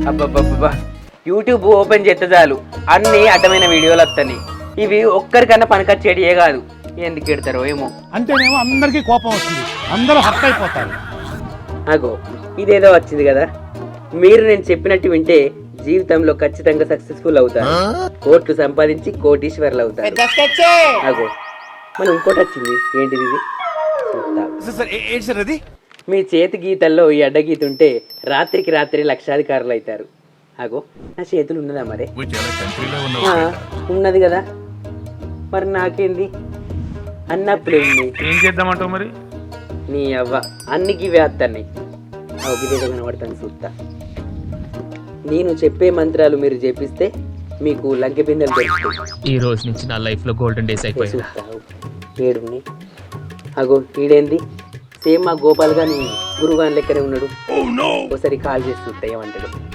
అబ్బబ్బబ్బా, YouTube open చేస్తే చాలు అన్ని అడ్డమైన వీడియోలు వస్తాయి. ఇవి ఒక్కరికన్నా పనికొచ్చేటియే కాదు. ఎందుకు పెడతారో ఏమో. అంటేనేమో అందరికీ కోపం వస్తుంది, అందరూ హర్ట్ అయిపోతారు. అగో ఇదేదో వచ్చింది కదా. మీరు నేను చెప్పినట్టు వింటే జీవితంలో ఖచ్చితంగా సక్సెస్ఫుల్ అవుతారు, కోట్లు సంపాదించి కోటీశ్వర్లు అవుతారు. అగో మనం ఇంకోటి వచ్చింది. ఏంటిది ఇది? చూద్దాం. మీ చేతి గీతల్లో ఈ అడ్డ గీత ఉంటే రాత్రికి రాత్రి లక్షాధికారులు అవుతారు. అగో నా చేతులు ఉన్నదా మరి? ఉన్నది కదా. మరి నాకేంది అన్నప్పుడు ఏం చేద్దామంటావు మరి? నీ అవ్వ అన్నికి వేస్తాన్ని ఇదేదో కనబడతాను చూస్తా. నేను చెప్పే మంత్రాలు మీరు చెప్పిస్తే మీకు లంకె బిందెలు దొరుకుతాయి. ఈ రోజు నుంచి నా లైఫ్ లో గోల్డెన్ డేస్ అయిపోయాయి. చూస్తావు ఏడుని. అగో ఈడేంది సేమ్ మా గోపాల్ గాని గురుగాని లెక్కనే ఉన్నాడు. ఒకసారి కాల్ చేసి చూస్తా ఏమంటాడు.